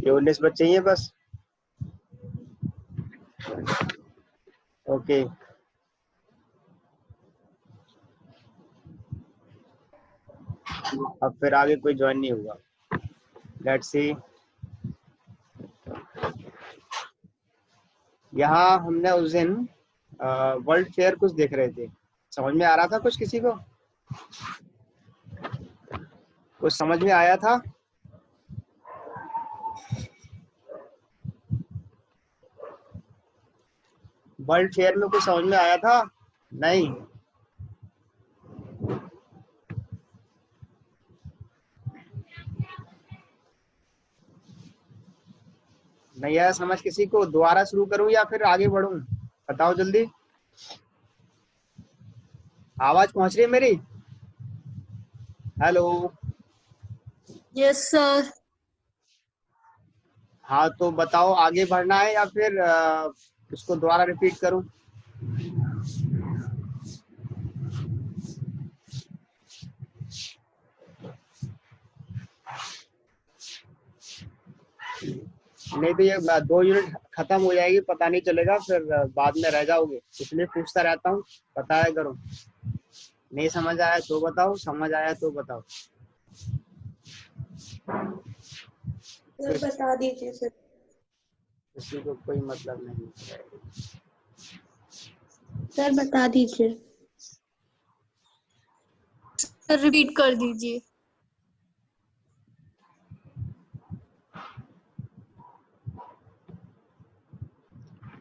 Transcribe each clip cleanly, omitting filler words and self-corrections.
केवल निस्बत चाहिए बस। ओके, अब फिर आगे कोई ज्वाइन नहीं हुआ। लेट्स सी, यहाँ हमने उस दिन वर्ल्ड फेयर कुछ देख रहे थे, समझ में आ रहा था कुछ? किसी को कुछ समझ में आया था? वर्ल्ड फेयर में कुछ समझ में आया था? नहीं? नहीं आया समझ किसी को? दोबारा शुरू करूं या फिर आगे बढ़ूं? बताओ जल्दी। आवाज पहुंच रही है मेरी? हेलो? Yes sir. हाँ तो बताओ, आगे बढ़ना है या फिर इसको दोबारा रिपीट करूं? नहीं तो ये 2 यूनिट खत्म हो जाएगी, पता नहीं चलेगा, फिर बाद में रह जाओगे, इसलिए पूछता रहता हूँ, बताया करो। नहीं समझ आया तो बताओ, समझ आया तो बताओ। सर बता दीजिए सर। किसी को कोई मतलब नहीं। सर बता दीजिए। सर रिपीट कर दीजिए।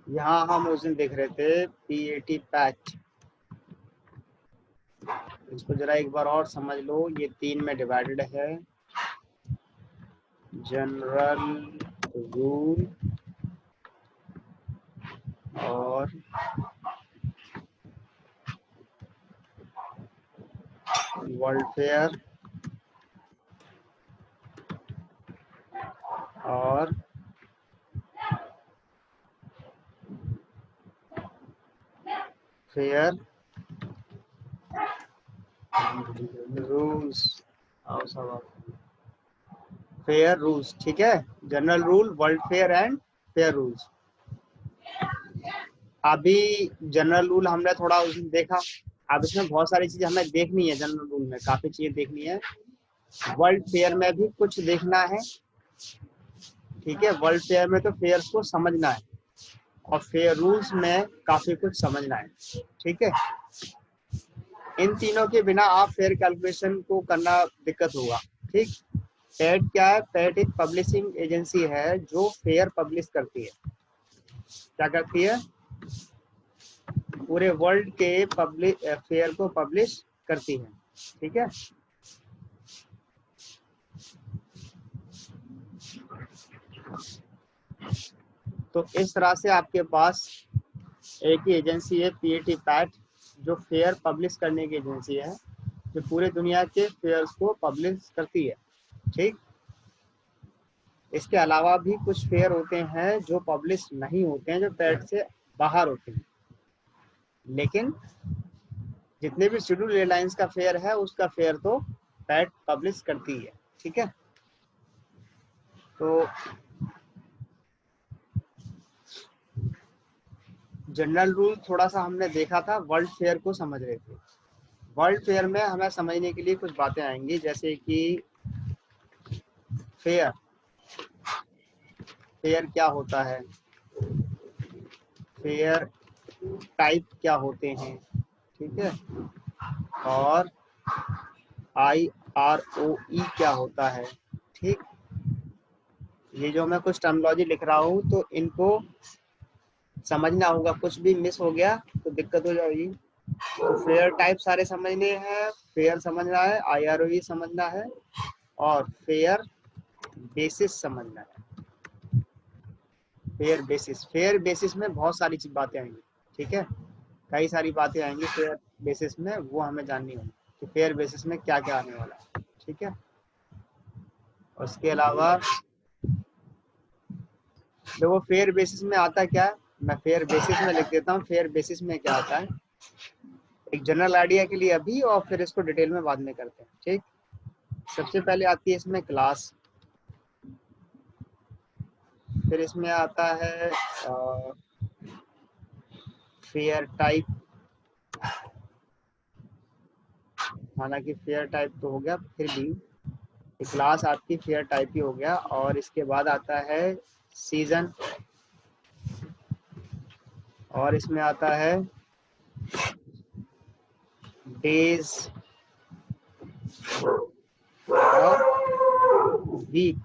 यहाँ हम उस दिन देख रहे थे PAT पैच। इसको जरा एक बार और समझ लो, ये 3 में डिवाइडेड है। जनरल रूल और वर्ल्ड फेयर और फेयर रूल्स। आओ सब, फेयर रूल्स, ठीक है। General rule, world fair and fair rules. अभी जनरल रूल हमने थोड़ा उस दिन देखा, अब इसमें बहुत सारी चीजें हमें देखनी है। जनरल रूल में काफी चीजें देखनी है, वर्ल्ड फेयर में भी कुछ देखना है, ठीक है। वर्ल्ड फेयर में तो फेयर्स को समझना है और फेयर रूल्स में काफी कुछ समझना है, ठीक है। इन तीनों के बिना आप फेयर कैलकुलेशन को करना दिक्कत होगा, ठीक। पैट क्या है? पैट एक पब्लिशिंग एजेंसी है जो फेयर पब्लिश करती है। क्या करती है? पूरे वर्ल्ड के फेयर को पब्लिश करती है, ठीक है। तो इस तरह से आपके पास एक ही एजेंसी है PAT पैट, जो फेयर पब्लिश करने की एजेंसी है, जो पूरे दुनिया के फेयर्स को पब्लिश करती है, ठीक। इसके अलावा भी कुछ फेयर होते हैं जो पब्लिश नहीं होते हैं, जो पैट से बाहर होते हैं, लेकिन जितने भी शेड्यूल एयरलाइंस का फेयर है उसका फेयर तो पैट पब्लिश करती है, ठीक है। तो जनरल रूल थोड़ा सा हमने देखा था, वर्ल्ड फेयर को समझ रहे थे। वर्ल्ड फेयर में हमें समझने के लिए कुछ बातें आएंगी, जैसे कि फेयर, फेयर क्या होता है, फेयर टाइप क्या होते हैं, ठीक है, और IROE क्या होता है, ठीक। ये जो मैं कुछ टर्मिनोलॉजी लिख रहा हूँ तो इनको समझना होगा, कुछ भी मिस हो गया तो दिक्कत हो जाएगी। तो फेयर टाइप सारे समझने हैं, फेयर समझना है, IROE समझना है और फेयर बेसिस समझना है। फेयर बेसिस, फेयर बेसिस में बहुत सारी चीज बातें आएंगी, ठीक है। कई सारी बातें आएंगी फेयर बेसिस में, वो हमें जाननी होगी कि फेयर बेसिस में क्या क्या आने वाला है, ठीक है। उसके अलावा देखो फेयर बेसिस में आता क्या है, मैं फेयर बेसिस में लिख देता हूँ। फेयर बेसिस में क्या आता है, एक जनरल आइडिया के लिए अभी, और फिर इसको डिटेल में बाद में करते हैं, ठीक। सबसे पहले आती है इसमें क्लास। फिर इसमें आता है फेयर टाइप। हालांकि फेयर टाइप तो हो गया, फिर भी क्लास आपकी फेयर टाइप ही हो गया। और इसके बाद आता है सीजन, और इसमें आता है डेज और वीक।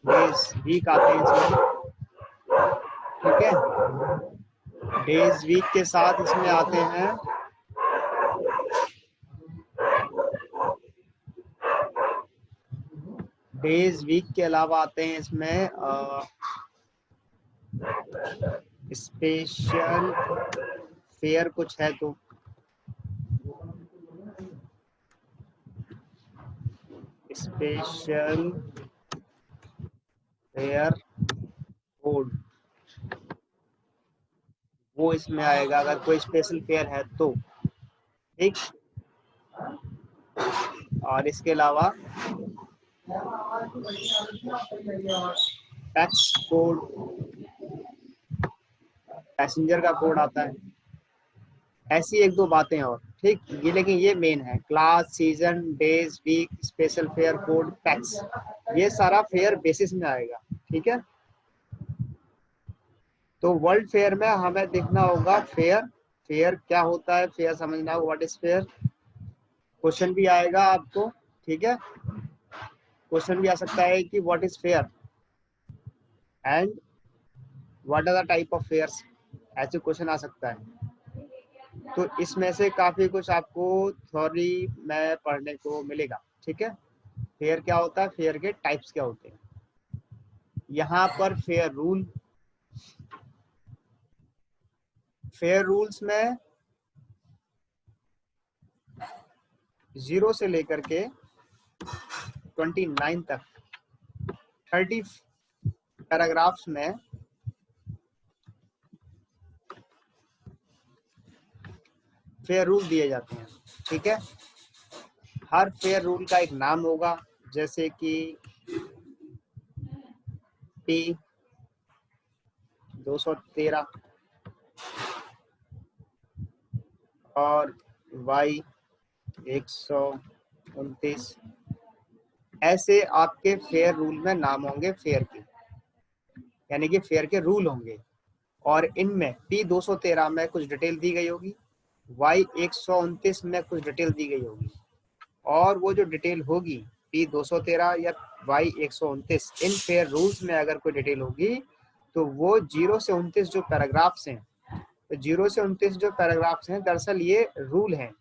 डेज वीक आते हैं इसमें, ठीक है। डेज वीक के साथ इसमें आते हैं डेज वीक के अलावा आते हैं इसमें स्पेशल फेयर कुछ है तो स्पेशल फेयर कोड, वो इसमें आएगा अगर कोई स्पेशल फेयर है तो, ठीक। और इसके अलावा टैक्स कोड, पैसेंजर का कोड आता है। ऐसी एक दो बातें और, ठीक। ये लेकिन ये मेन है, class, season, days, week, special fare, code, tax, ये सारा फेयर बेसिस में आएगा, ठीक है। तो वर्ल्ड फेयर में हमें देखना होगा फेयर, फेयर क्या होता है, फेयर समझना होगा, व्हाट इज फेयर। क्वेश्चन भी आएगा आपको, ठीक है। क्वेश्चन भी आ सकता है कि what is fare and what are the type of fares, ऐसे क्वेश्चन आ सकता है। तो इसमें से काफी कुछ आपको थ्योरी में पढ़ने को मिलेगा, ठीक है। फेयर क्या होता है, फेयर के टाइप्स क्या होते हैं। यहाँ पर फेयर रूल, फेयर रूल्स में 0 से लेकर के 29 तक 30 पैराग्राफ्स में फेयर रूल दिए जाते हैं, ठीक है। हर फेयर रूल का एक नाम होगा, जैसे कि P 213 और Y 129, ऐसे आपके फेयर रूल में नाम होंगे फेयर के, यानी कि फेयर के रूल होंगे। और इनमें P 213 में कुछ डिटेल दी गई होगी, Y 129 में कुछ डिटेल दी गई होगी। और वो जो डिटेल होगी P 213 या Y 129, इन फेयर रूल्स में अगर कोई डिटेल होगी तो वो 0 से 29 जो पैराग्राफ्स हैं, तो 0 से 29 जो पैराग्राफ्स हैं दरअसल ये रूल हैं,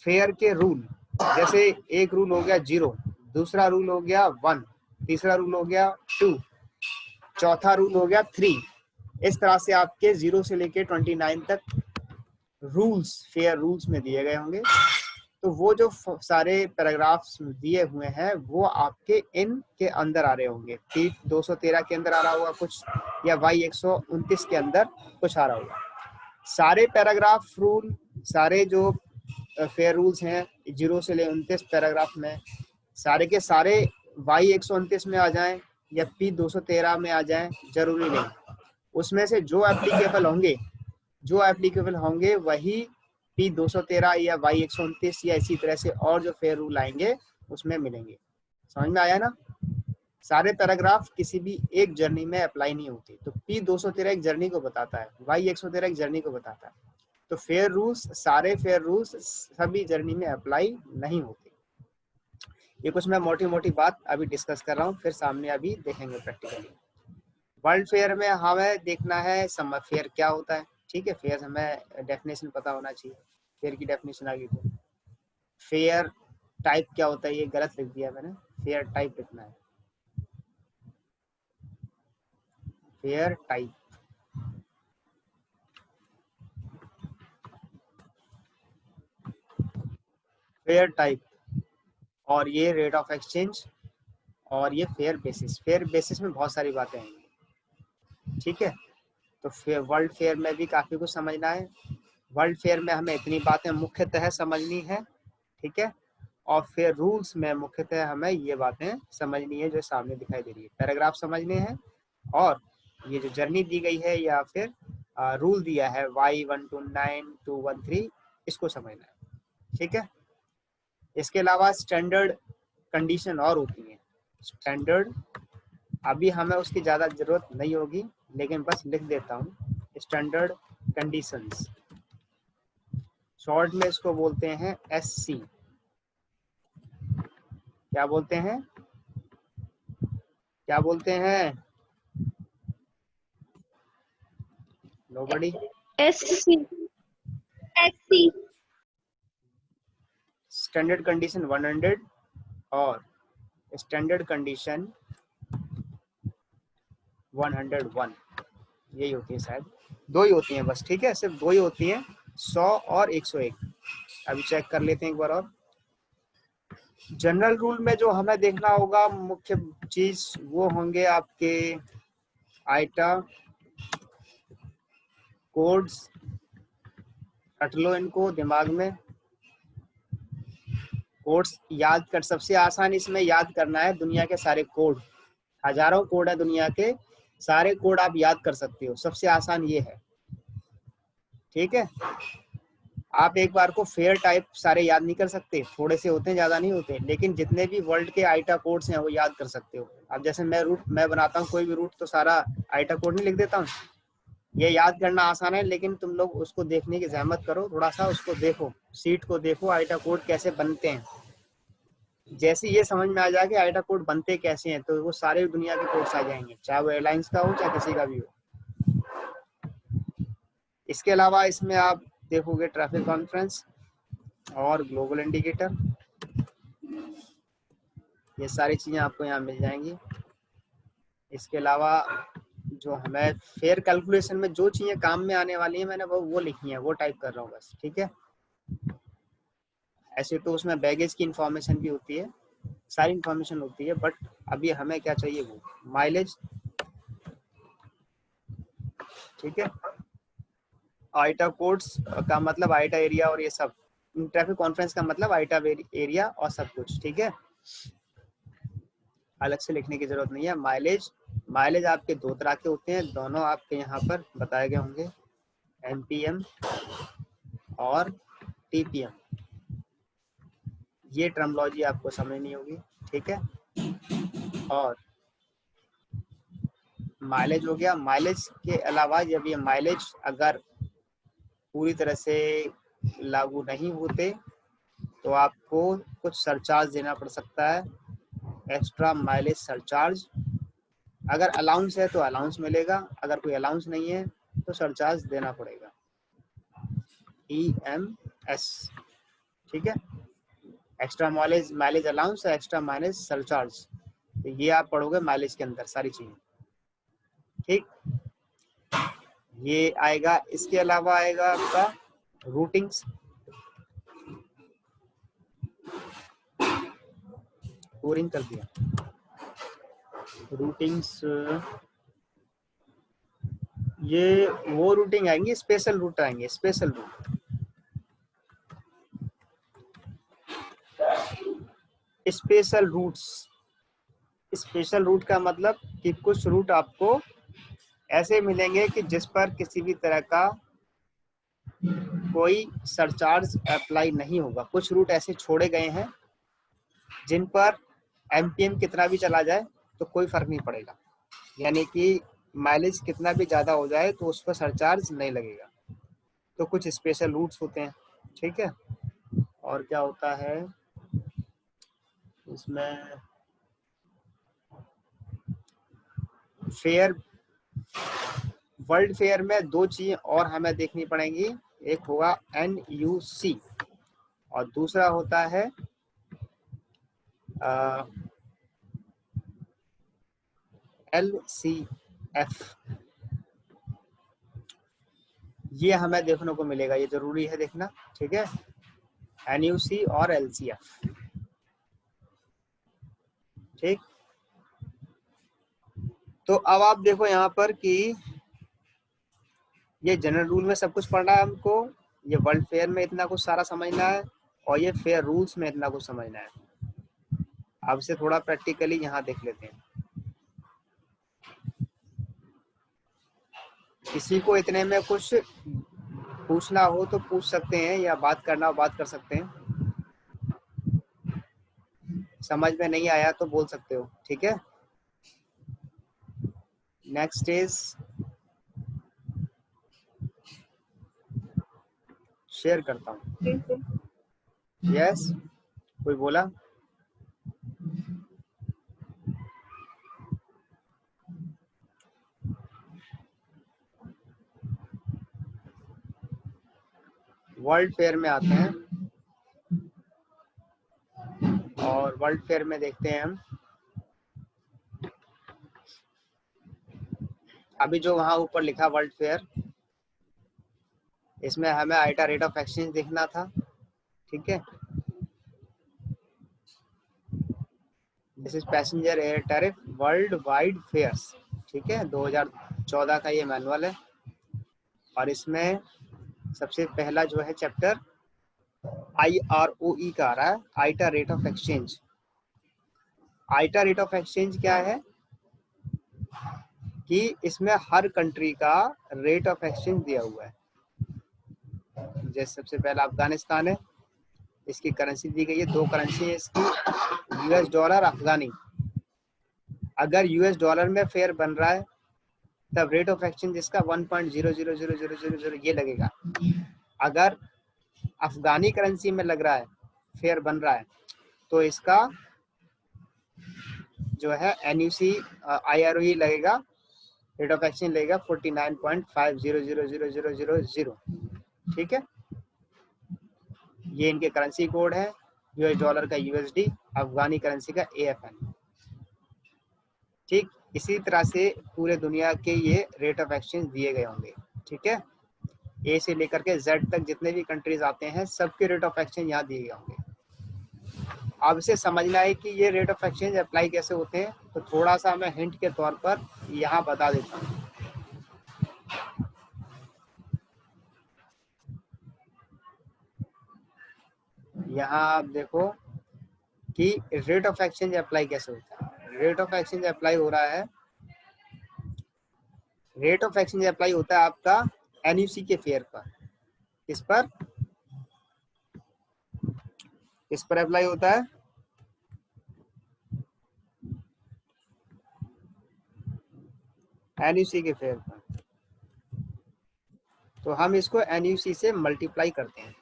फेयर के रूल। जैसे एक रूल हो गया 0, दूसरा रूल हो गया 1, तीसरा रूल हो गया 2, चौथा रूल हो गया 3। इस तरह से आपके 0 से लेके 29 तक रूल्स फेयर रूल्स में दिए गए होंगे। तो वो जो सारे पैराग्राफ्स दिए हुए हैं वो आपके इन के अंदर आ रहे होंगे। P 213 के अंदर आ रहा होगा कुछ, या Y 129 के अंदर कुछ आ रहा होगा। सारे पैराग्राफ रूल, सारे जो फेयर रूल्स हैं 0 से ले 29 पैराग्राफ में, सारे के सारे Y 129 में आ जाएं या P 213 में आ जाएं, जरूरी नहीं। उसमें से जो एप्लीकेबल होंगे वही P 213 या Y 129 या इसी तरह से और जो फेयर रूल आएंगे उसमें मिलेंगे। समझ में आया ना। सारे पैराग्राफ किसी भी एक जर्नी में अप्लाई नहीं होती। तो P 213 एक जर्नी को बताता है, Y 113 एक जर्नी को बताता है। तो फेयर रूल्स, सारे फेयर रूल्स सभी जर्नी में अप्लाई नहीं होते। ये कुछ मैं मोटी मोटी बात अभी डिस्कस कर रहा हूँ, फिर सामने अभी देखेंगे प्रैक्टिकली। वर्ल्ड फेयर में हमें देखना है समर फेयर क्या होता है, ठीक है। फेयर हमें डेफिनेशन पता होना चाहिए, फेयर की डेफिनेशन आ गई। तो फेयर टाइप क्या होता है, ये गलत लिख दिया मैंने, फेयर टाइप लिखना है, फेयर टाइप। फेयर टाइप, और ये रेट ऑफ एक्सचेंज, और ये फेयर बेसिस। फेयर बेसिस में बहुत सारी बातें आएंगी, ठीक है। तो फेयर, वर्ल्ड फेयर में भी काफी कुछ समझना है। वर्ल्ड फेयर में हमें इतनी बातें मुख्यतः समझनी है, ठीक है। और फिर रूल्स में मुख्यतः हमें ये बातें समझनी है जो सामने दिखाई दे रही है। पैराग्राफ समझने हैं और ये जो जर्नी दी गई है या फिर रूल दिया है Y129 213 इसको समझना है, ठीक है। इसके अलावा स्टैंडर्ड कंडीशन और होती है। स्टैंडर्ड अभी हमें उसकी ज़्यादा ज़रूरत नहीं होगी, लेकिन बस लिख देता हूँ। स्टैंडर्ड कंडीशंस, शॉर्ट में इसको बोलते हैं SC। क्या बोलते हैं, क्या बोलते हैं? Nobody? SC SC standard condition 100 और स्टैंडर्ड कंडीशन 101, यही होती है शायद, दो ही होती हैं बस, ठीक है, सिर्फ दो ही होती हैं, 100 और 101। अभी चेक कर लेते हैं एक बार और। जनरल रूल में जो हमें देखना होगा मुख्य चीज वो होंगे आपके आइटा कोड्स, रट लो इनको दिमाग में। कोड्स याद कर, सबसे आसान इसमें याद करना है दुनिया के सारे कोड, हजारों कोड है दुनिया के, सारे कोड आप याद कर सकते हो, सबसे आसान ये है, ठीक है। आप एक बार को फेयर टाइप सारे याद नहीं कर सकते, थोड़े से होते हैं, ज्यादा नहीं होते, लेकिन जितने भी वर्ल्ड के आइटा कोड्स हैं वो याद कर सकते हो। अब जैसे मैं बनाता हूँ कोई भी रूट तो सारा आइटा कोड नहीं लिख देता हूँ, ये याद करना आसान है, लेकिन तुम लोग उसको देखने की जहमत करो, थोड़ा सा उसको देखो, सीट को देखो, आइटा कोड कैसे बनते हैं। जैसे ये समझ में आ जाए कि आइटा कोड बनते कैसे हैं, तो वो सारे दुनिया के कोड्स आ जाएंगे, चाहे वो एयरलाइंस का हो चाहे किसी का भी हो। इसके अलावा इसमें आप देखोगे ट्रैफिक कॉन्फ्रेंस और ग्लोबल इंडिकेटर, ये सारी चीजें आपको यहाँ मिल जाएंगी। इसके अलावा जो हमें फेयर कैलकुलेशन में जो चीजें काम में आने वाली हैं मैंने वो लिखी हैं, वो टाइप कर रहा हूँ बस, ठीक है। ऐसे तो उसमें बैगेज की इंफॉर्मेशन भी होती है, सारी इंफॉर्मेशन होती है, बट अभी हमें क्या चाहिए वो माइलेज, ठीक है। आइटा कोड्स का मतलब आइटा एरिया और ये सब, ट्रैफिक कॉन्फ्रेंस का मतलब आइटा एरिया और सब कुछ, ठीक है, अलग से लिखने की जरूरत नहीं है। माइलेज आपके दो तरह के होते हैं, दोनों आपके यहाँ पर बताए गए होंगे, MPM और TPM, ये टर्मोलॉजी आपको समझनी होगी, ठीक है। और माइलेज हो गया, माइलेज के अलावा जब ये माइलेज अगर पूरी तरह से लागू नहीं होते तो आपको कुछ सरचार्ज देना पड़ सकता है, एक्स्ट्रा माइलेज सरचार्ज। अगर अलाउंस है तो अलाउंस मिलेगा, अगर कोई अलाउंस नहीं है तो सरचार्ज देना पड़ेगा, EMS, ठीक है। Extra mileage allowance, extra mileage surcharge, तो ये आप पढ़ोगे माइलेज के अंदर सारी चीजें, ठीक, ये आएगा। इसके अलावा आएगा आपका रूटिंग्स, स्कोरिंग कर दिया, रूटिंग्स, ये वो रूटिंग आएंगे, स्पेशल रूट आएंगे, special route, special routes. Special route का मतलब कि कुछ रूट आपको ऐसे मिलेंगे कि जिस पर किसी भी तरह का कोई सरचार्ज अप्लाई नहीं होगा। कुछ रूट ऐसे छोड़े गए हैं जिन पर MPM कितना भी चला जाए तो कोई फर्क नहीं पड़ेगा, यानी कि माइलेज कितना भी ज्यादा हो जाए तो उस पर सरचार्ज नहीं लगेगा, तो कुछ स्पेशल रूट्स होते हैं, ठीक है। और क्या होता है इसमें, फेयर, वर्ल्ड फेयर में दो चीजें और हमें देखनी पड़ेंगी, एक होगा NUC और दूसरा होता है LCF, ये हमें देखने को मिलेगा, ये जरूरी है देखना, ठीक है, NUC और LCF, ठीक। तो अब आप देखो यहाँ पर कि ये जनरल रूल में सब कुछ पढ़ना है हमको, ये वर्ल्ड फेयर में इतना कुछ सारा समझना है, और ये फेयर रूल्स में इतना कुछ समझना है। अब से थोड़ा प्रैक्टिकली यहाँ देख लेते हैं। किसी को इतने में कुछ पूछना हो तो पूछ सकते हैं, या बात करना हो बात कर सकते हैं। समझ में नहीं आया तो बोल सकते हो, ठीक है। नेक्स्ट इज शेयर करता हूँ। यस, कोई बोला? वर्ल्ड फेयर में आते हैं और वर्ल्ड फेयर में देखते हैं हम अभी जो वहां ऊपर लिखा वर्ल्ड फेयर, इसमें हमें आइटा रेट ऑफ एक्सचेंज देखना था, ठीक है। This is passenger air tariff world wide fares, ठीक है। 2014 का ये मैनुअल है और इसमें सबसे पहला जो है चैप्टर IROE का आ रहा है, IATA rate of exchange. IATA rate of exchange क्या है कि इसमें हर कंट्री का रेट ऑफ एक्सचेंज दिया हुआ है। जैसे सबसे पहला अफगानिस्तान है, इसकी करेंसी दी गई है, 2 करेंसी है इसकी, US डॉलर, अफगानी। अगर US डॉलर में फेयर बन रहा है तब रेट ऑफ एक्सचेंज इसका 1.000000 ये लगेगा। अगर अफगानी करेंसी में लग रहा है, फेयर बन रहा है, तो इसका जो है NUC IROE लगेगा, रेट ऑफ एक्सचेंज लगेगा 49.500000, ठीक है। ये इनके करेंसी कोड है, US डॉलर का USD, अफगानी करेंसी का AFN, ठीक। इसी तरह से पूरे दुनिया के ये रेट ऑफ एक्सचेंज दिए गए होंगे, ठीक है। ए से लेकर के Z तक जितने भी कंट्रीज आते हैं सबके रेट ऑफ एक्सचेंज यहाँ दिए गए होंगे। अब इसे समझना है कि ये रेट ऑफ एक्सचेंज अप्लाई कैसे होते हैं, तो थोड़ा सा मैं हिंट के तौर पर यहाँ बता देता हूँ। यहाँ आप देखो कि रेट ऑफ एक्सचेंज अप्लाई कैसे होता है। रेट ऑफ एक्सचेंज अप्लाई हो रहा है, रेट ऑफ एक्सचेंज अप्लाई होता है आपका NUC के फेयर पर। किस पर? किस पर अप्लाई होता है? NUC के फेयर पर। तो हम इसको NUC से मल्टीप्लाई करते हैं।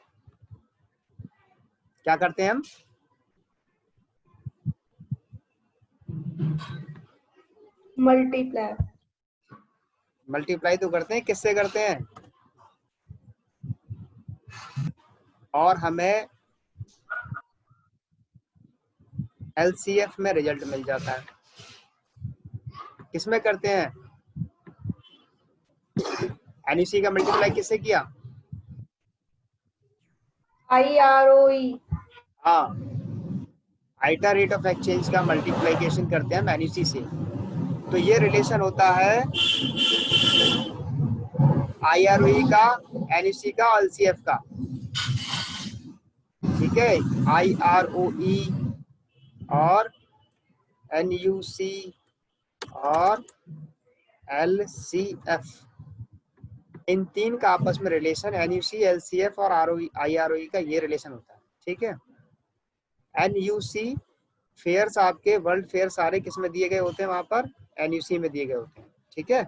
क्या करते हैं हम? मल्टीप्लाई। मल्टीप्लाई तो करते हैं, किससे करते हैं? और हमें LCF में रिजल्ट मिल जाता है। किसमें करते हैं? NUC का मल्टीप्लाई किससे किया? IROE। हाँ, आइटा रेट ऑफ एक्सचेंज का मल्टीप्लिकेशन करते हैं हम NUC से। तो ये रिलेशन होता है IROE का, NUC का, LCF का, ठीक है। IROE और NUC और LCF, इन तीन का आपस में रिलेशन, NUC, LCF और IROE का ये रिलेशन होता है, ठीक है। NUC फेयर्स आपके वर्ल्ड फेयर सारे किस में दिए गए होते हैं? वहां पर NUC में दिए गए होते हैं, ठीक है।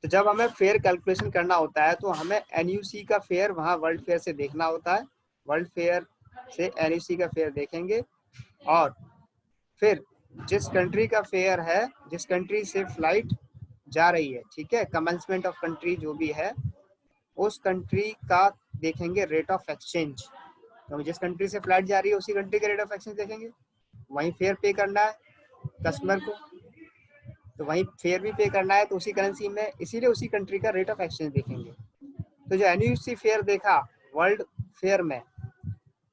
तो जब हमें फेयर कैलकुलेशन करना होता है तो हमें NUC का फेयर वहां वर्ल्ड फेयर से देखना होता है। वर्ल्ड फेयर से NUC का फेयर देखेंगे और फिर जिस कंट्री का फेयर है, जिस कंट्री से फ्लाइट जा रही है, ठीक है, कमेंसमेंट ऑफ कंट्री जो भी है, उस कंट्री का देखेंगे रेट ऑफ एक्सचेंज। तो जिस कंट्री से फ्लाइट जा रही है उसी कंट्री का रेट ऑफ एक्सचेंज देखेंगे। वहीं फेयर पे करना है कस्टमर को, तो वहीं फेयर भी पे करना है, तो उसी करेंसी में, इसीलिए उसी कंट्री का रेट ऑफ एक्सचेंज देखेंगे। तो जो NUC फेयर देखा वर्ल्ड फेयर में,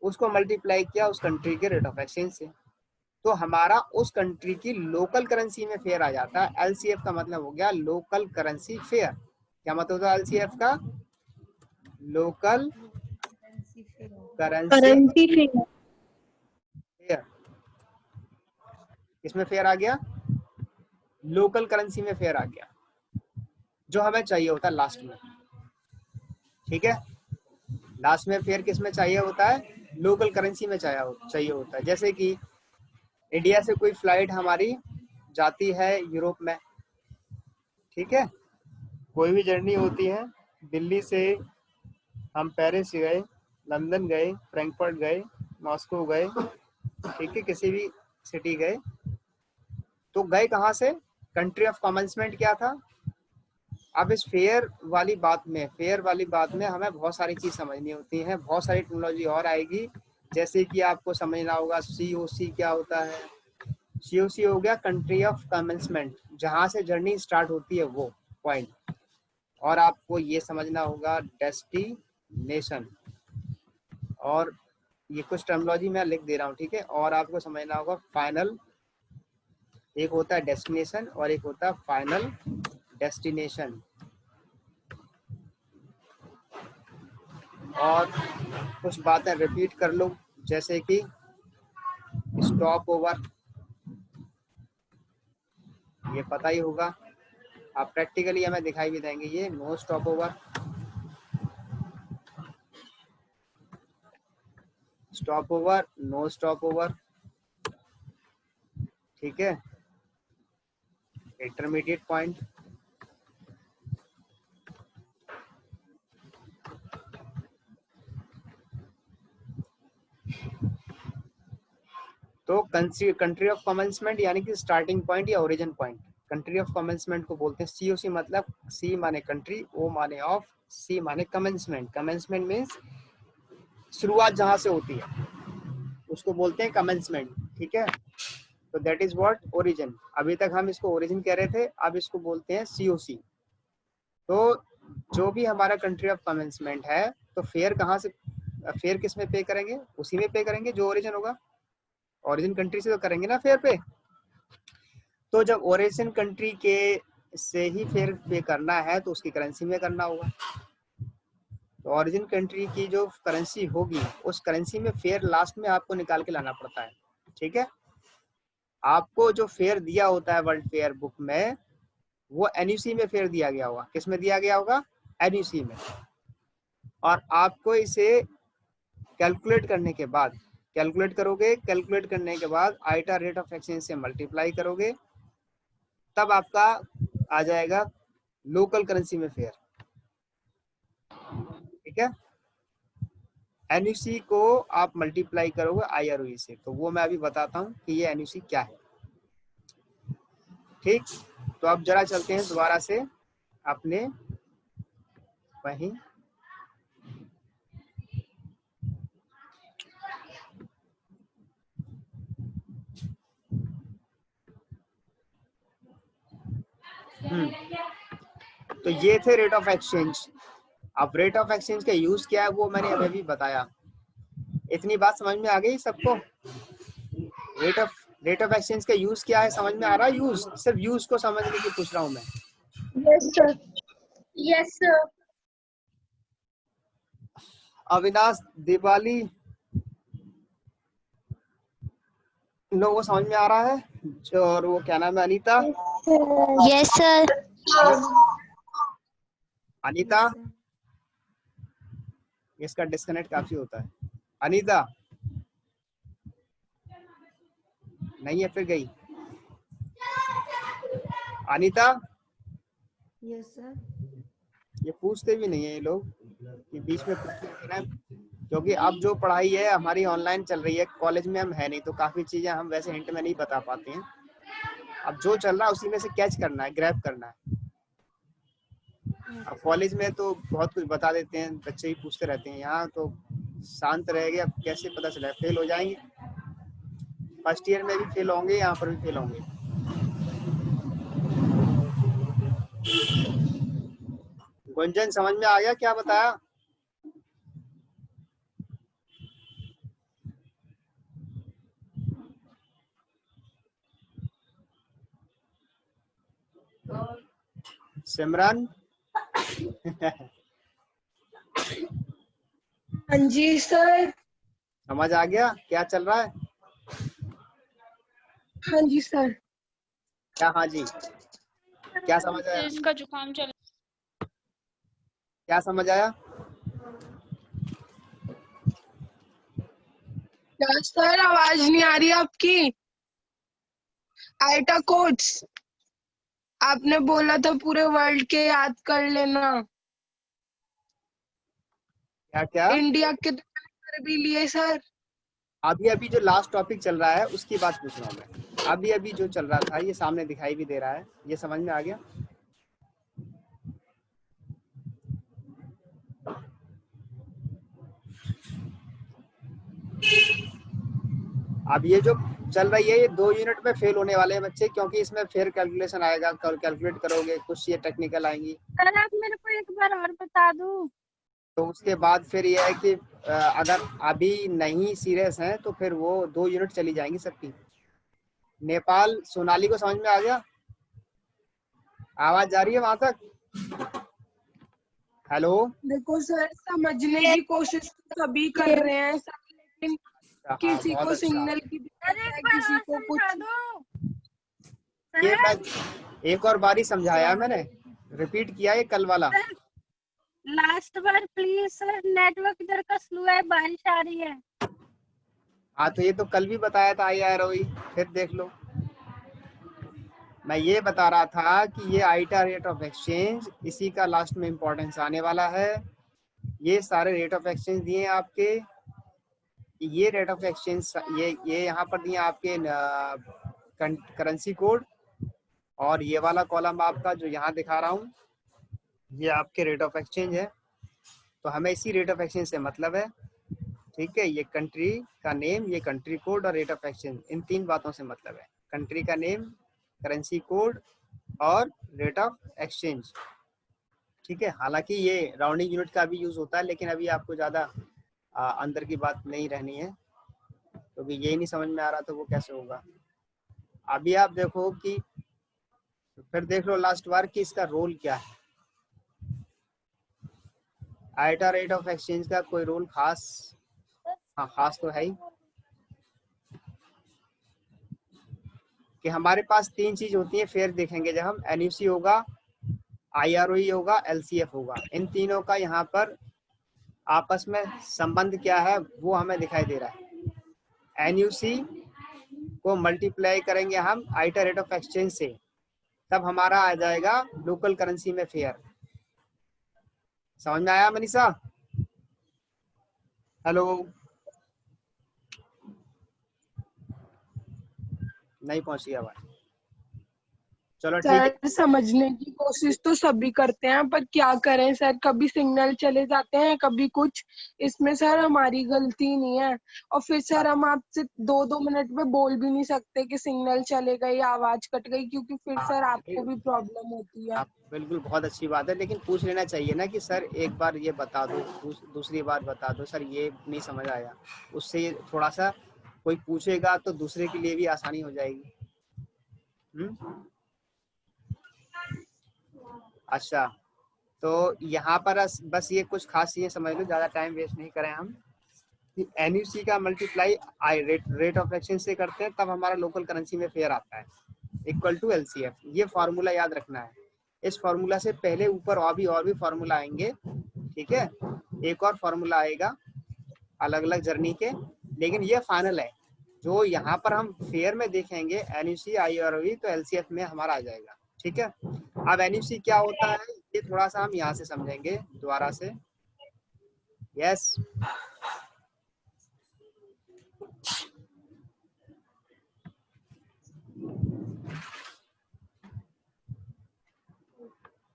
उसको मल्टीप्लाई किया उस कंट्री के रेट ऑफ एक्सचेंज से, तो हमारा उस कंट्री की लोकल करेंसी में फेयर आ जाता है। LCF का मतलब हो गया लोकल करेंसी फेयर। क्या मतलब होता है LCF का? Local currency fair. फेयर, किसमें फेयर आ गया? लोकल करेंसी में फेयर आ गया, जो हमें चाहिए होता है लास्ट में। ठीक है, लास्ट में फेयर किस में चाहिए होता है? लोकल करेंसी में चाहिए होता है। जैसे कि इंडिया से कोई फ्लाइट हमारी जाती है यूरोप में, ठीक है, कोई भी जर्नी होती है, दिल्ली से हम पेरिस गए, लंदन गए, फ्रैंकफर्ट गए, मॉस्को गए, ठीक है, किसी भी सिटी गए, तो गए कहाँ से? कंट्री ऑफ कमेंसमेंट क्या था? अब इस फेयर वाली बात में हमें बहुत सारी चीज समझनी होती है, बहुत सारी टेक्नोलॉजी और आएगी। जैसे कि आपको समझना होगा COC क्या होता है। COC हो गया कंट्री ऑफ कमेंसमेंट, जहां से जर्नी स्टार्ट होती है वो पॉइंट। और आपको ये समझना होगा डेस्टिनेशन, और ये कुछ टर्मिनोलॉजी मैं लिख दे रहा हूँ, ठीक है। और आपको समझना होगा फाइनल, एक होता है डेस्टिनेशन और एक होता है फाइनल डेस्टिनेशन। और कुछ बातें रिपीट कर लो, जैसे कि स्टॉप ओवर, ये पता ही होगा, आप प्रैक्टिकली हमें दिखाई भी देंगे ये। No stopover, stopover, no stopover, ठीक है। इंटरमीडिएट पॉइंट, तो कंट्री ऑफ कमेंसमेंट यानी कि स्टार्टिंग पॉइंट या origin point. Country of commencement को बोलते हैं COC, मतलब C माने कंट्री, O माने ऑफ, C माने कमेंसमेंट। कमेंसमेंट मीन्स शुरुआत जहां से होती है उसको बोलते हैं कमेंसमेंट, ठीक है। तो दैट इज व्हाट ओरिजिन। अभी तक हम इसको ओरिजिन कह रहे थे, अब इसको बोलते हैं COC। तो जो भी हमारा कंट्री ऑफ कमेंसमेंट है, तो फेयर कहाँ से, फेयर किस में पे करेंगे? उसी में पे करेंगे जो ओरिजिन होगा, ओरिजिन कंट्री से तो करेंगे ना फेयर पे। तो जब ओरिजिन कंट्री के से ही फेयर पे करना है तो उसकी करेंसी में करना होगा। तो ओरिजिन कंट्री की जो करेंसी होगी उस करेंसी में फेयर लास्ट में आपको निकाल के लाना पड़ता है, ठीक है। आपको जो फेयर दिया होता है वर्ल्ड फेयर बुक में, वो NUC में फेयर दिया गया होगा। किस में दिया गया होगा? NUC में। और आपको इसे कैलकुलेट करने के बाद, कैलकुलेट करने के बाद आइटा रेट ऑफ एक्सचेंज से मल्टीप्लाई करोगे, तब आपका आ जाएगा लोकल करेंसी में फेयर, ठीक है। NUC को आप मल्टीप्लाई करोगे IROE से, तो वो मैं अभी बताता हूँ कि ये NUC क्या है, ठीक। तो अब जरा चलते हैं दोबारा से अपने वहीं। तो ये थे रेट ऑफ एक्सचेंज। अब रेट ऑफ एक्सचेंज का यूज क्या है वो मैंने अभी बताया। इतनी बात समझ में आ गई सबको? रेट ऑफ एक्सचेंज का यूज क्या है समझ में आ रहा है? यूज, सिर्फ यूज को समझने की पूछ रहा हूँ मैं। Yes sir. Yes sir. Avinash, Diwali, इन लोगों को समझ में आ रहा है? और वो क्या नाम है, अनीता? Yes sir. अनीता, इसका डिस्कनेक्ट काफी होता है। अनीता नहीं है, फिर गई। Anita, yes sir. ये पूछते भी नहीं है ये लोग कि बीच में पूछना, क्योंकि अब जो पढ़ाई है हमारी ऑनलाइन चल रही है, कॉलेज में हम है नहीं, तो काफी चीजें हम वैसे हिंट में नहीं बता पाते हैं। अब जो चल रहा है उसी में से कैच करना है, ग्रैब करना है। अब कॉलेज में तो बहुत कुछ बता देते हैं, बच्चे ही पूछते रहते हैं, यहाँ तो शांत रहेंगे। अब कैसे पता चला, फेल हो जाएंगे। फर्स्ट ईयर में भी फेल होंगे, यहाँ पर भी फेल होंगे। गुंजन, समझ में आ गया क्या बताया? सिमरन? हाँ जी सर। समझ आ गया क्या चल रहा है? हाँ जी सर। क्या हाँ जी, क्या समझ आया? इसका जुकाम चल क्या समझ आया? क्या सर, आवाज नहीं आ रही आपकी। आइटा कोड्स आपने बोला था पूरे वर्ल्ड के याद कर लेना। क्या क्या? इंडिया के तो कर भी लिए सर। अभी अभी जो लास्ट टॉपिक चल रहा है उसकी बात पूछ रहा हूँ मैं। अभी अभी जो चल रहा था ये सामने दिखाई भी दे रहा है, ये समझ में आ गया? अब ये जो चल रही है ये 2 यूनिट में फेल होने वाले हैं बच्चे, क्योंकि इसमें फिर कैलकुलेशन आएगा, कैलकुलेट करोगे, कुछ ये टेक्निकल आएंगी। सर आप मेरे को एक बार और बता दूं। तो उसके बाद फिर ये है कि अगर अभी नहीं सीरियस हैं तो फिर वो 2 यूनिट चली जाएंगी सबकी। नेपाल सोनाली को समझ में आ गया? आवाज जा रही है वहां तक? हेलो? देखो सर, समझने की कोशिश तो सभी कर रहे हैं सर, लेकिन हाँ, किसी बहुत को अच्छा। सिग्नल की दिक्कत है, किसी को कुछ। ये मैं एक और बारी समझाया मैंने, रिपीट किया ये कल वाला। Last bar please sir, network इधर का स्लो है, बारिश आ रही है। हाँ तो ये तो कल भी बताया था IROE, फिर देख लो। मैं ये बता रहा था कि ये आइटा रेट ऑफ एक्सचेंज, इसी का लास्ट में इंपॉर्टेंस आने वाला है। ये सारे रेट ऑफ एक्सचेंज दिए हैं आपके, ये रेट ऑफ एक्सचेंज ये यहाँ पर दिए आपके करेंसी कोड, और ये वाला कॉलम आपका जो यहाँ दिखा रहा हूँ ये आपके रेट ऑफ एक्सचेंज है। तो हमें इसी रेट ऑफ एक्सचेंज से मतलब है, ठीक है? ये कंट्री का नेम, ये कंट्री कोड और रेट ऑफ एक्सचेंज, इन 3 बातों से मतलब है। कंट्री का नेम, करेंसी कोड और रेट ऑफ एक्सचेंज, ठीक है? हालांकि ये राउंडिंग यूनिट का भी यूज होता है, लेकिन अभी आपको ज़्यादा अंदर की बात नहीं रहनी है, क्योंकि यही नहीं समझ में आ रहा तो वो कैसे होगा। अभी आप देखो कि फिर देख लो लास्ट बार कि इसका रोल क्या है। आइटा रेट ऑफ एक्सचेंज का कोई रोल खास, हाँ खास तो है ही, कि हमारे पास 3 चीज होती है। फिर देखेंगे जब हम, NUC होगा, IROE होगा, LCF होगा। इन तीनों का यहाँ पर आपस में संबंध क्या है वो हमें दिखाई दे रहा है। NUC को मल्टीप्लाई करेंगे हम आइटा रेट ऑफ एक्सचेंज से, तब हमारा आ जाएगा लोकल करेंसी में फेयर। समझ में आया मनीषा? हेलो? नहीं पहुंची आवाज? चलो ठीक है। सर समझने की कोशिश तो सभी करते हैं, पर क्या करें सर, कभी सिग्नल चले जाते हैं, कभी कुछ। इसमें सर हमारी गलती नहीं है। और फिर सर हम आपसे 2-2 मिनट में बोल भी नहीं सकते कि सिग्नल चले गई, आवाज कट गई, क्योंकि फिर सर आपको भी प्रॉब्लम होती है। आप बिल्कुल, बहुत अच्छी बात है, लेकिन पूछ लेना चाहिए ना कि सर एक बार ये बता दो, दूसरी बार बता दो, सर ये नहीं समझ आया। उससे थोड़ा सा कोई पूछेगा तो दूसरे के लिए भी आसानी हो जाएगी। अच्छा, तो यहाँ पर बस ये कुछ खास चीजें समझ लो, ज्यादा टाइम वेस्ट नहीं करें हम। NUC का मल्टीप्लाई रेट ऑफ एक्सचेंज से करते हैं, तब हमारा लोकल करेंसी में फेयर आता है, इक्वल टू LCF। ये फॉर्मूला याद रखना है। इस फॉर्मूला से पहले ऊपर और भी फॉर्मूला आएंगे, ठीक है? एक और फॉर्मूला आएगा अलग अलग जर्नी के, लेकिन ये फाइनल है। जो यहाँ पर हम फेयर में देखेंगे NUC IROE, तो LCF में हमारा आ जाएगा, ठीक है? अब NUC क्या होता है ये थोड़ा सा हम यहाँ से समझेंगे दोबारा से। यस,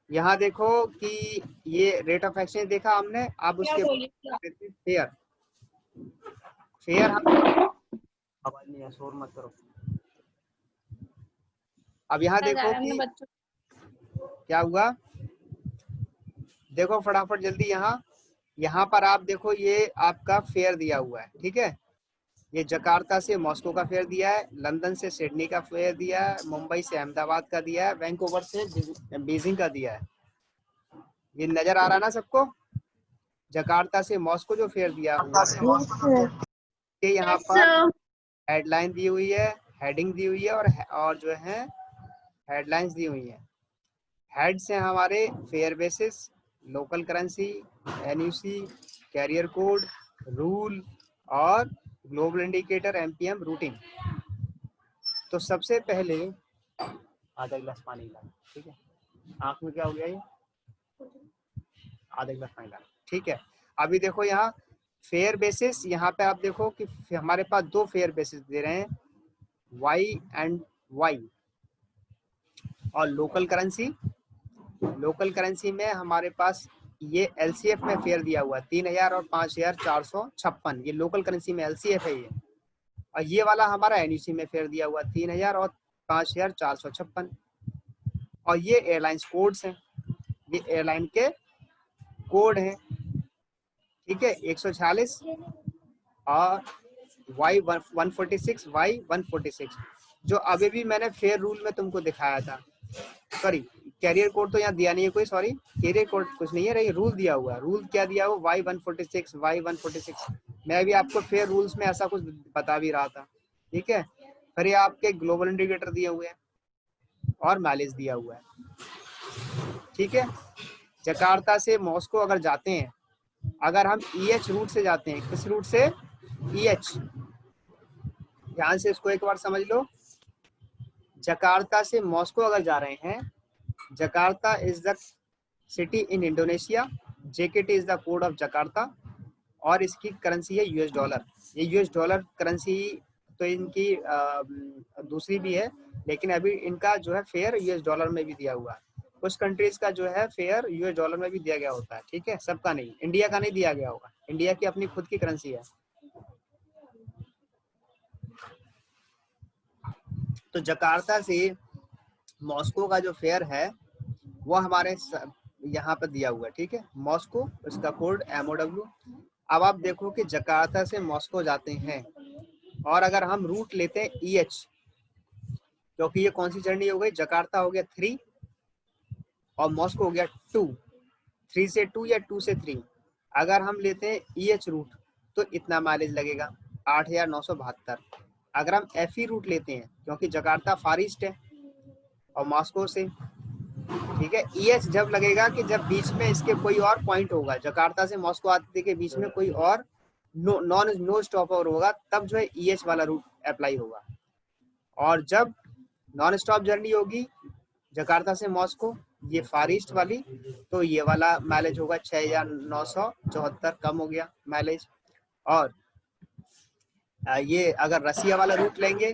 यहाँ देखो कि ये रेट ऑफ एक्सचेंज देखा हमने। अब उसके फेयर, फेयर हम, आवाज नहीं है, शोर मत करो। अब यहाँ देखो कि क्या हुआ, देखो फटाफट जल्दी। यहाँ पर आप देखो ये आपका फेयर दिया हुआ है, ठीक है? ये जकार्ता से मॉस्को का फेयर दिया है, लंदन से सिडनी का फेयर दिया है, मुंबई से अहमदाबाद का दिया है, वैंकूवर से बीजिंग का दिया है। ये नजर आ रहा ना सबको? जकार्ता से मॉस्को जो फेयर दिया हुआ है, देखिए यहाँ पर हेडलाइन दी हुई है, हेडिंग दी हुई है और जो है हेडलाइंस दी हुई है। हेड्स हैं हमारे fair basis, local currency, NUC, carrier code, rule और ग्लोबल इंडिकेटर, एमपीएम, रूटिंग। तो सबसे पहले आधा गिलास पानी ला, ठीक है। आंख में क्या हो गया ये? आधा गिलास पानी ला, ठीक है। अभी देखो यहाँ फेयर बेसिस, यहाँ पे आप देखो कि हमारे पास दो फेयर बेसिस दे रहे हैं, वाई एंड वाई। और लोकल करेंसी, लोकल करेंसी में हमारे पास ये एलसीएफ में फेयर दिया हुआ है 3000 और 5456, ये लोकल करेंसी में एलसीएफ है ये। और ये वाला हमारा एनयूसी में फेयर दिया हुआ 3000 और 5456। और ये एयरलाइंस कोड्स हैं, ये एयरलाइन के कोड हैं, ठीक है। 146 और Y146, Y146 जो अभी भी मैंने फेयर रूल में तुमको दिखाया था। सॉरी, कैरियर कोड तो यहाँ दिया नहीं है कोई, सॉरी कैरियर कोड कुछ नहीं है, रही रूल दिया हुआ है। रूल क्या दिया हुआ? Y146, Y146। मैं भी आपको फेयर रूल्स में ऐसा कुछ बता भी रहा था, ठीक है। फिर ये आपके ग्लोबल इंडिकेटर दिए हुए हैं और माइलेज दिया हुआ है, ठीक है। जकार्ता से मॉस्को अगर जाते हैं, अगर हम EH रूट से जाते हैं, किस रूट से? EH। ध्यान से इसको एक बार समझ लो। जकार्ता से मॉस्को अगर जा रहे हैं, Jakarta is the city in Indonesia, JKT is the code of Jakarta और इसकी करेंसी है US डॉलर। ये US डॉलर करेंसी तो इनकी दूसरी भी है, लेकिन अभी इनका जो है फेयर US डॉलर में भी दिया हुआ है। कुछ कंट्रीज का जो है फेयर US डॉलर में भी दिया गया होता है, ठीक है, सबका नहीं। इंडिया का नहीं दिया गया होगा, इंडिया की अपनी खुद की करेंसी है। तो जकार्ता से मॉस्को का जो फेयर है वो हमारे यहाँ पर दिया हुआ है, ठीक है। मॉस्को, इसका कोड MOW। अब आप देखो कि जकार्ता से मॉस्को जाते हैं और अगर हम रूट लेते हैं EH, क्योंकि ये कौन सी जर्नी हो गई? जकार्ता हो गया 3 और मॉस्को हो गया 2, 3 से 2 या 2 से 3। अगर हम लेते हैं EH रूट तो इतना माइलेज लगेगा 8972। अगर हम FE रूट लेते हैं, क्योंकि जकार्ता फार ईस्ट है और मॉस्को से, ठीक है। EH जब लगेगा कि जब बीच में इसके कोई और पॉइंट होगा, जकार्ता से मॉस्को आते के बीच में कोई और नो स्टॉप ओवर होगा, तब जो है EH वाला रूट अप्लाई होगा। और जब नॉन स्टॉप जर्नी होगी जकार्ता से मॉस्को, ये फार ईस्ट वाली, तो ये वाला माइलेज होगा 6974, कम हो गया माइलेज। और ये अगर रसिया वाला रूट लेंगे,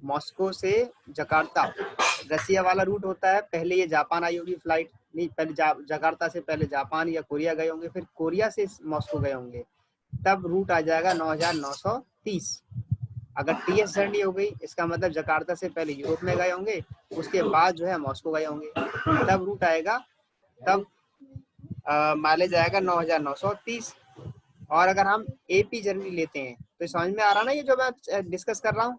मॉस्को से जकार्ता, रसिया वाला रूट होता है, पहले ये जापान आई होगी फ्लाइट, नहीं पहले जकार्ता से पहले जापान या कोरिया गए होंगे, फिर कोरिया से मॉस्को गए होंगे, तब रूट आ जाएगा 9930। अगर TS जर्नी हो गई, इसका मतलब जकार्ता से पहले यूरोप में गए होंगे, उसके बाद जो है मॉस्को गए होंगे, तब रूट आएगा, तब माइलेज आएगा 9930। और अगर हम AP जर्नी लेते हैं, तो समझ में आ रहा ना ये जो मैं डिस्कस कर रहा हूँ?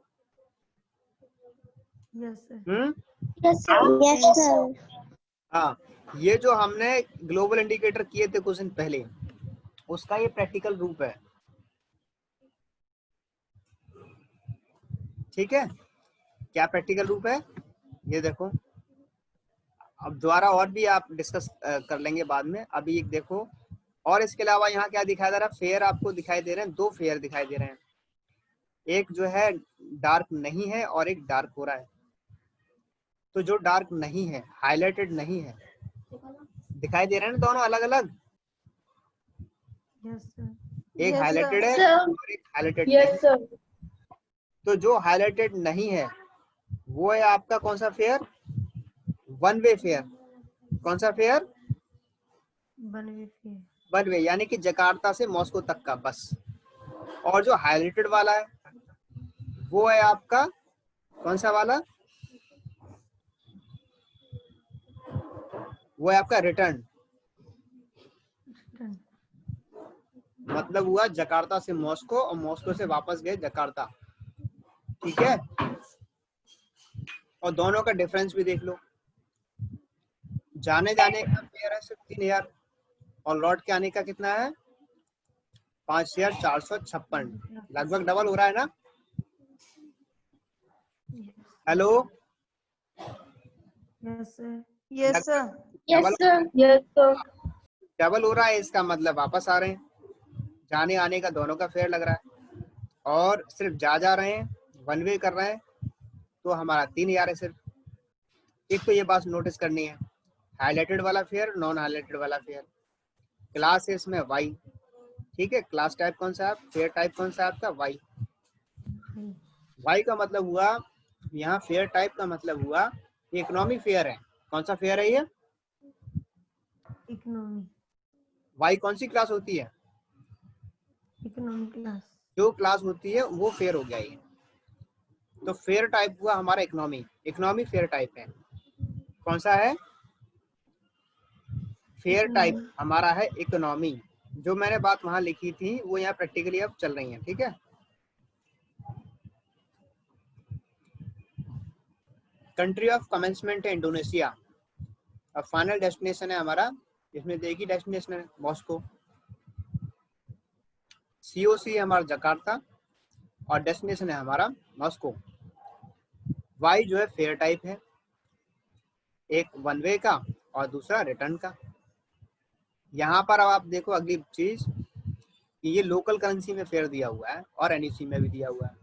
Yes, sir. Yes, sir. हाँ, ये जो हमने ग्लोबल इंडिकेटर किए थे कुछ दिन पहले, उसका ये प्रैक्टिकल रूप है, ठीक है। क्या प्रैक्टिकल रूप है ये देखो। अब दोबारा और भी आप डिस्कस कर लेंगे बाद में, अभी एक देखो। और इसके अलावा यहाँ क्या दिखाई दे रहा है? फेयर आपको दिखाई दे रहे हैं, दो फेयर दिखाई दे रहे हैं, एक जो है डार्क नहीं है और एक डार्क हो रहा है। तो जो डार्क नहीं है, हाईलाइटेड नहीं है, दिखाई दे रहे हैं ना दोनों अलग अलग? Yes, sir. एक Yes, हाईलाइटेड sir. है और एक हाईलाइटेड नहीं है। तो जो हाईलाइटेड नहीं है वो है आपका कौन सा फेयर? One way fair. कौन सा फेयर? वन वे, यानी कि जकार्ता से मॉस्को तक का बस। और जो हाईलाइटेड वाला है वो है आपका कौन सा वाला? वो है आपका रिटर्न। मतलब हुआ जकार्ता से मॉस्को और मॉस्को से वापस गए जकार्ता, ठीक है। और दोनों का डिफरेंस भी देख लो। जाने का फेयर है सिर्फ 3000 और लौट के आने का कितना है? 5,456, लगभग डबल हो रहा है ना। Hello, yes sir. Yes sir. Double yes sir. Double हो रहा है, इसका मतलब वापस आ रहे हैं, जाने आने का दोनों का फेयर लग रहा है। और सिर्फ जा रहे हैं, वन वे कर रहे हैं, तो हमारा 3,000 है सिर्फ। एक तो ये बात नोटिस करनी है, हाईलाइटेड वाला फेयर, नॉन हाईलाइटेड वाला फेयर। क्लास है इसमें वाई, ठीक है। क्लास टाइप कौन सा है, फेयर टाइप कौन सा है आपका, वाई। वाई का मतलब हुआ, यहाँ फेयर टाइप का मतलब हुआ इकोनॉमी फेयर है। कौन सा फेयर है ये, इकोनॉमी। वाई कौन सी क्लास होती है, इकोनॉमी क्लास। जो क्लास होती है वो फेयर हो गया ये। तो फेयर टाइप हुआ हमारा इकोनॉमी, इकोनॉमी फेयर टाइप है। कौन सा है, फेयर टाइप हमारा है इकोनॉमी। जो मैंने बात वहां लिखी थी वो यहाँ प्रैक्टिकली अब चल रही है, ठीक है। कंट्री ऑफ कमेंसमेंट है इंडोनेशिया, और फाइनल डेस्टिनेशन है हमारा, इसमें देखिए डेस्टिनेशन है मॉस्को। COC है हमारा जकार्ता, और डेस्टिनेशन है हमारा मॉस्को। वाई जो है फेयर टाइप है, एक वन वे का और दूसरा रिटर्न का। यहाँ पर अब आप देखो अगली चीज कि ये लोकल करेंसी में फेयर दिया हुआ है और NUC में भी दिया हुआ है।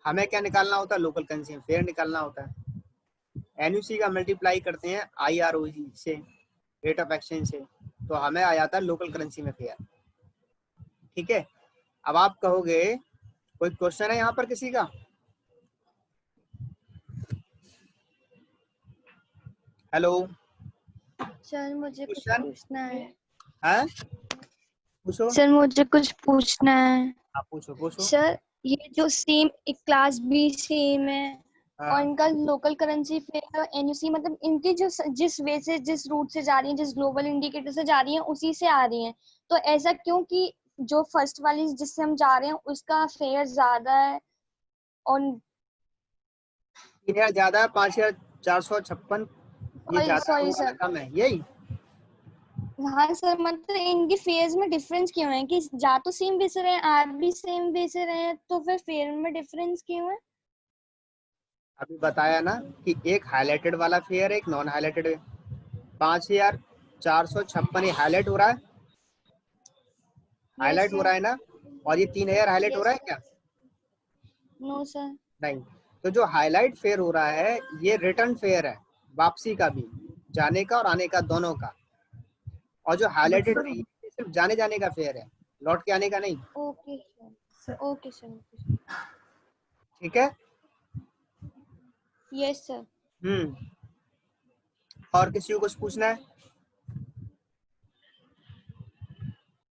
हमें क्या निकालना होता है, लोकल करेंसी में फेयर निकालना होता है। NUC का मल्टीप्लाई करते हैं IROE से, रेट ऑफ एक्सचेंज से, तो हमें आ जाता है लोकल करेंसी में फेयर, ठीक है। अब आप कहोगे कोई क्वेश्चन है यहाँ पर किसी का, हेलो सर मुझे कुछ क्वेश्चन पूछना है। है, पूछो। सर मुझे कुछ पूछना है। आप पूछो पूछो। सर ये जो सेम एक क्लास बी सेम है और हाँ, इनका लोकल करेंसी फेयर NUC, मतलब इनकी जो जिस वे से, जिस रूट से जा रही है, जिस ग्लोबल इंडिकेटर से जा रही है, उसी से आ रही है। तो ऐसा क्यों कि जो फर्स्ट वाली जिससे हम जा रहे हैं उसका फेयर ज्यादा है और 3,000 ज्यादा है, 5,456 ये ज्यादा है, सॉरी वो वाला सर। कम है, यही। हाँ सर, मतलब इनकी फेयर्स में डिफरेंस क्यों है कि जा तो सेम वे से रहे हैं, आ भी सेम वे से रहे हैं, तो फिर फेयर में डिफरेंस क्यों है? अभी बताया ना कि एक हाईलाइटेड वाला फेयर है, एक नॉन हाईलाइटेड है। 5,456 हाईलाइट हो रहा है, यस हाईलाइट हो सर। रहा है ना, और ये 3,000 हाईलाइट हो रहा यस है क्या, नो सर। नहीं। तो जो हाईलाइट फेयर हो रहा है ये रिटर्न फेयर है, वापसी का भी, जाने का और आने का दोनों का। और जो हाईलाइटेड है ये सिर्फ जाने जाने का फेयर है, लौट के आने का नहीं, ओके सर। Okay sir. ठीक है। Yes sir. और किसी को कुछ पूछना है,